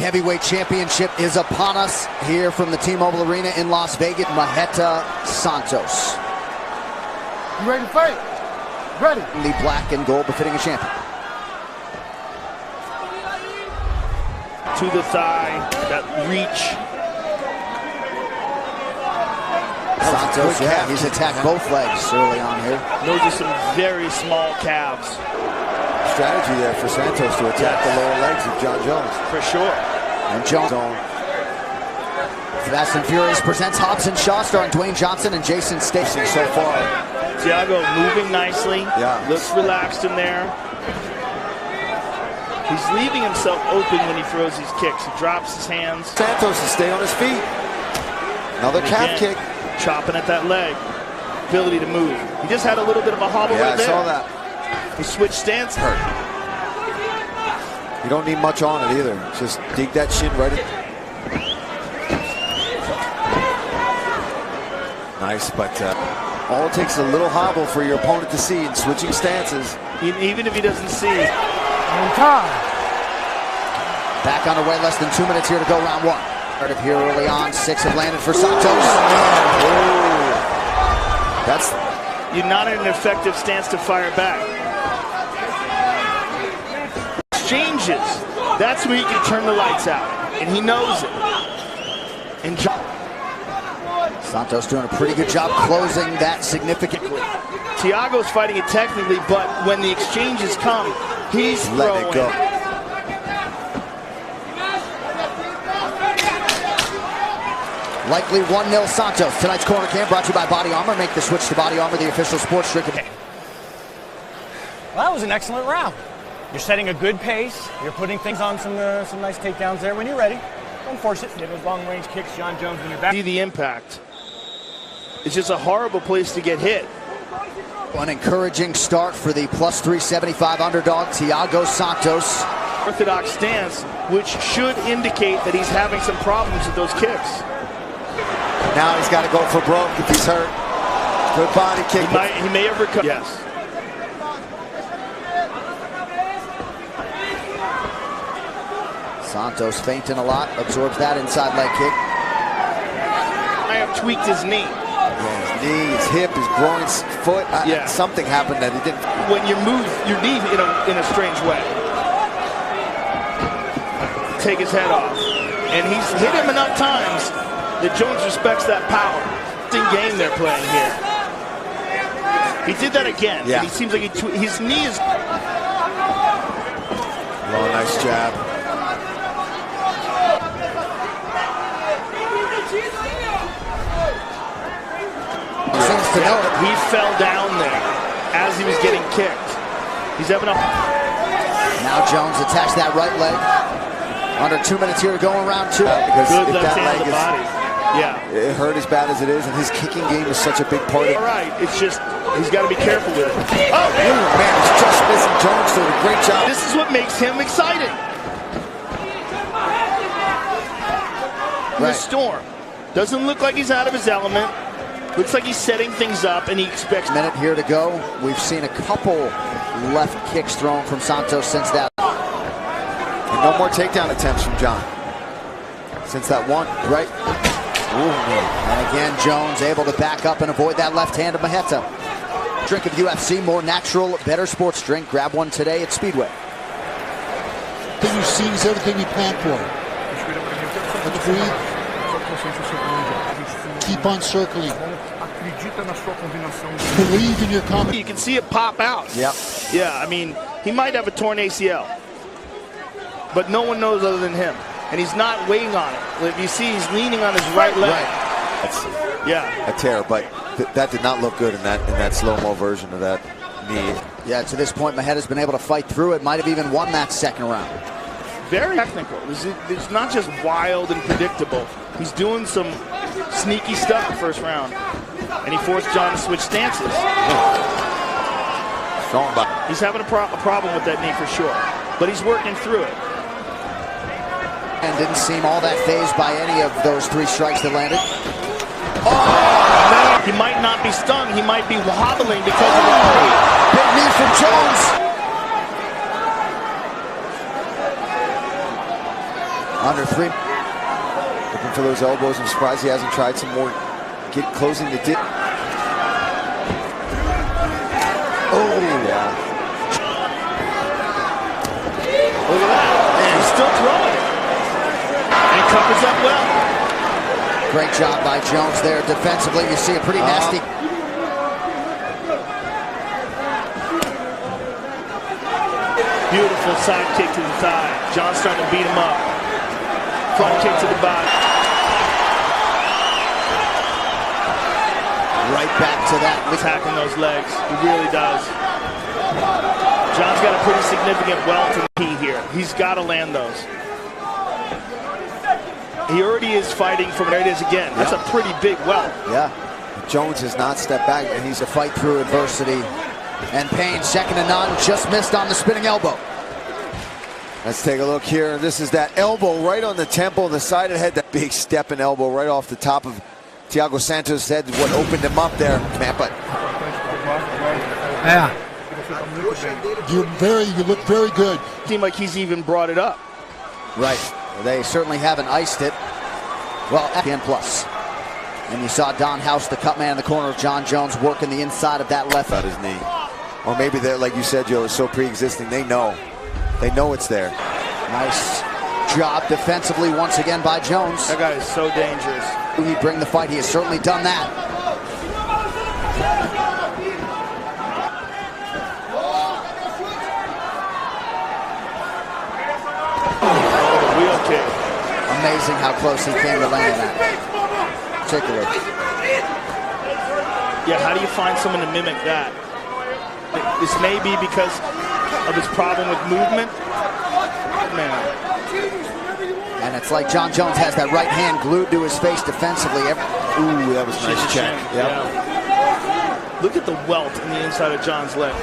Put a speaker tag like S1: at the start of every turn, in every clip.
S1: Heavyweight Championship is upon us here from the T-Mobile Arena in Las Vegas. Thiago Santos.
S2: You ready to fight? Ready.
S1: The black and gold befitting a champion.
S3: To the thigh, that reach.
S1: Santos, yeah, he's attacked both legs early on here.
S3: Those are some very small calves.
S2: Strategy there for Santos to attack the lower legs of John Jones.
S3: For sure.
S1: And Jones. Fast and Furious presents Hobbs & Shaw, starring Dwayne Johnson and Jason Statham.
S2: So far,
S3: Thiago moving nicely.
S2: Yeah.
S3: Looks relaxed in there. He's leaving himself open when he throws these kicks. He drops his hands.
S2: Santos to stay on his feet. Another calf kick.
S3: Chopping at that leg. Ability to move. He just had a little bit of a hobble right there.
S2: Yeah, I saw that.
S3: He switched stance.
S2: Hurt. You don't need much on it either. Just dig that shin right in. Nice, but all it takes is a little hobble for your opponent to see in switching stances.
S3: Even if he doesn't see.
S2: On time.
S1: Back underway, less than 2 minutes here to go, round one. Started here early on, 6 have landed for Santos.
S2: That's
S3: You're not in an effective stance to fire back. Exchanges. That's where you can turn the lights out, and he knows it. And
S1: Santos doing a pretty good job closing that significantly.
S3: Thiago's fighting it technically, but when the exchanges come, he's
S2: let
S3: throwing.
S2: it go.
S1: Likely 1-0 Santos. Tonight's Corner Cam brought to you by Body Armor. Make the switch to Body Armor, the official sports drink.
S4: Well, that was an excellent round. You're setting a good pace. You're putting things on some nice takedowns there. When you're ready, don't force it. Get those long-range kicks, John Jones, when you're back.
S3: See the impact. It's just a horrible place to get hit.
S1: An encouraging start for the plus 375 underdog, Thiago Santos.
S3: Orthodox stance, which should indicate that he's having some problems with those kicks.
S2: Now he's got to go for broke if he's hurt. Good body kick.
S3: He may have recovered. Yes.
S1: Santos feinting a lot, absorbs that inside leg kick.
S3: I have tweaked his knee.
S2: Yeah, his knee, his hip, his groin, his foot. Something happened that he didn't.
S3: When you move your knee in a strange way. Take his head off. And he's hit him enough times that Jones respects that power. It's in game they're playing here. He did that again.
S2: Yeah.
S3: And he seems like his knee is.
S2: Oh, nice jab.
S1: Seems to know it.
S3: He fell down there as he was getting kicked. He's having a.
S1: Now Jones attacks that right leg. Under 2 minutes here to go in round two.
S2: Because
S3: Good
S2: if
S3: left
S2: that
S3: hand
S2: leg
S3: to the body. Yeah.
S2: It hurt as bad as it is, and his kicking game is such a big part of it.
S3: All right. It's just he's got to be careful with it.
S2: Oh, man, it's just missing. Jones doing a great job.
S3: This is what makes him exciting. The storm doesn't look like he's out of his element. Looks like he's setting things up, and he expects.
S1: Minute here to go. We've seen a couple left kicks thrown from Santos since that.
S2: And no more takedown attempts from John. Since that one, right?
S1: And again, Jones able to back up and avoid that left hand of Maheta. Drink of UFC, more natural, better sports drink. Grab one today at Speedway.
S5: Everything you see is everything you plan for. Let's breathe. Keep on circling. Believe in your comment.
S3: You can see it pop out.
S2: Yep.
S3: Yeah, I mean, he might have a torn ACL, but no one knows other than him. And he's not weighing on it. If you see, he's leaning on his right leg.
S2: That's
S3: Yeah.
S2: a tear, but that did not look good in that slow-mo version of that knee.
S1: Yeah, to this point, Maheta's been able to fight through it. Might have even won that second round.
S3: Very technical. It's not just wild and predictable. He's doing some sneaky stuff the first round. And he forced John to switch stances.
S2: Strong body.
S3: He's having a problem with that knee for sure. But he's working through it.
S1: And didn't seem all that fazed by any of those 3 strikes that landed.
S3: Oh! He might not be stung. He might be wobbling because of the knee.
S1: Big knee from Jones. Under 3.
S2: Looking for those elbows. I'm surprised he hasn't tried some more. Closing the dip. Oh, yeah.
S3: Look at that. And he's still throwing. And covers up well.
S1: Great job by Jones there defensively. You see a pretty nasty.
S3: Beautiful side kick to the thigh. John's starting to beat him up. Front kick to the body.
S1: Right back to that.
S3: Attacking those legs. He really does. John's got a pretty significant welt in the knee here. He's got to land those. He already is fighting from where it is again. That's a pretty big welt.
S2: Yeah. Jones has not stepped back, and he's
S1: A fight through adversity and pain. Second to none. Just missed on the spinning elbow.
S2: Let's take a look here. This is that elbow right on the temple, the side of the head. That big stepping elbow right off the top of Thiago Santos' head. What opened him up there, man. But
S5: yeah, you look very good.
S3: Seemed like he's even brought it up.
S1: Right. They certainly haven't iced it. Well, and plus. And you saw Don House, the cut man in the corner of John Jones, working the inside of that left.
S2: About his knee. Or maybe they're, like you said, Joe, is so pre-existing. They know it's there.
S1: Nice job defensively once again by Jones.
S3: That guy is so dangerous.
S1: He'd bring the fight. He has certainly done that.
S3: Wheel kick.
S1: Amazing how close he came to landing that. Particularly.
S3: Yeah, how do you find someone to mimic that? This may be because of his problem with movement. Man.
S1: And it's like John Jones has that right hand glued to his face defensively.
S2: Ooh, that was a nice check.
S3: Yep. Yeah. Look at the welt in the inside of John's leg.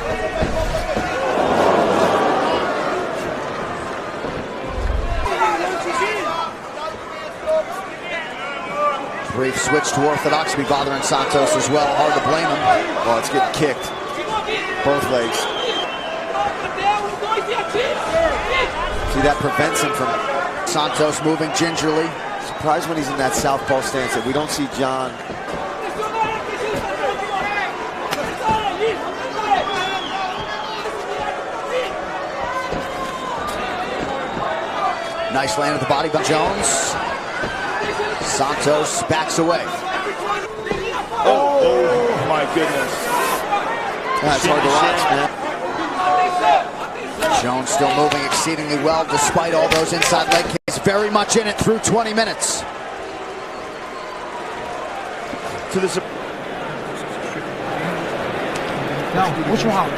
S1: Brief switch to orthodox be bothering Santos as well. Hard to blame him.
S2: Oh, it's getting kicked. Both legs. See, that prevents him from...
S1: Santos moving gingerly.
S2: Surprised when he's in that southpaw stance that we don't see John.
S1: Nice land at the body by Jones. Santos backs away.
S3: Oh my goodness.
S2: That's hard to watch, man.
S1: Jones still moving exceedingly well despite all those inside leg kicks. Very much in it through 20 minutes.
S3: To the...
S4: No, what's wrong?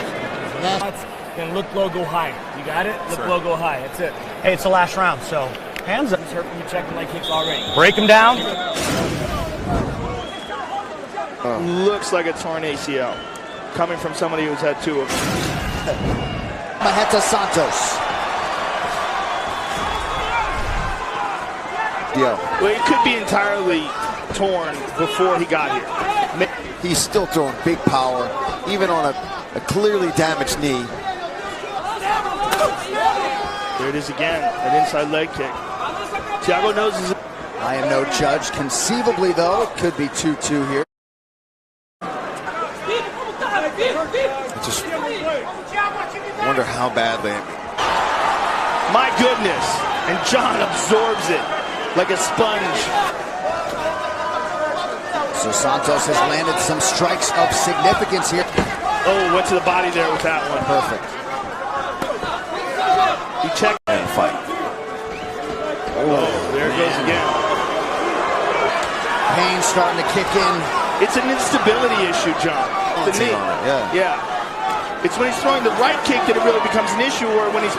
S4: And look low, go high. You got it? Look low, go high. That's it. Hey, it's the last round, so hands up. He's hurt when you check the leg kicks already. Break him down.
S3: Looks like a torn ACL. Coming from somebody who's had 2 of them.
S1: Maheta Santos.
S2: Yeah.
S3: Well, it could be entirely torn before he got here.
S2: He's still throwing big power, even on a clearly damaged knee.
S3: There it is again, an inside leg kick. Thiago knows his...
S1: I am no judge. Conceivably, though, it could be 2-2 here.
S2: I just wonder how badly.
S3: My goodness. And John absorbs it like a sponge.
S1: So Santos has landed some strikes of significance here.
S3: Oh, went to the body there with that one.
S1: Perfect.
S3: He checked
S2: And fight.
S3: Oh, there it goes again.
S1: Pain starting to kick in.
S3: It's an instability issue, John. The knee.
S2: Yeah.
S3: It's when he's throwing the right kick that it really becomes an issue, or when he's...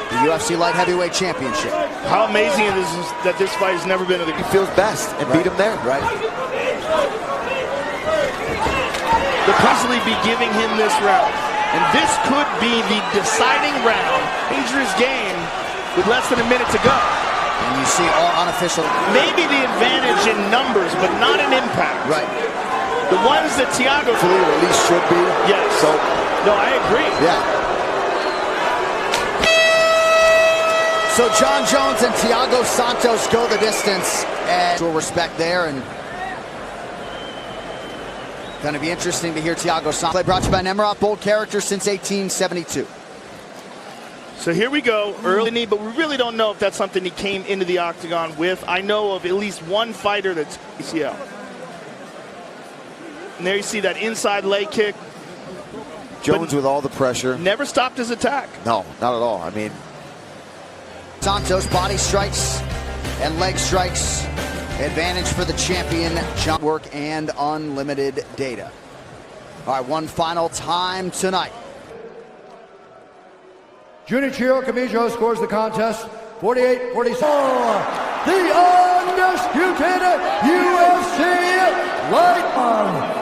S1: The UFC Light Heavyweight Championship.
S3: How amazing it is that this fight has never been...
S2: He feels best and beat him there.
S1: Right.
S3: Could possibly be giving him this round. And this could be the deciding round. Dangerous game with less than a minute to go.
S1: And you see all unofficial.
S3: Maybe the advantage in numbers, but not in impact.
S1: Right.
S3: The ones that Thiago...
S2: Or at least should be.
S3: Yes.
S2: So,
S3: no, I agree.
S2: yeah.
S1: So John Jones and Thiago Santos go the distance, and we'll respect there. And going to be interesting to hear Thiago Santos play. Brought to you by Nemrod, bold character since 1872.
S3: So here we go, early knee, but we really don't know if that's something he came into the octagon with. I know of at least one fighter that's ACL. And there you see that inside leg kick.
S2: Jones with all the pressure.
S3: Never stopped his attack.
S2: No, not at all. I mean,
S1: Santos body strikes and leg strikes. Advantage for the champion. Jump work and unlimited data. All right, one final time tonight.
S6: Junichiro Kamijo scores the contest 48-44. The undisputed UFC light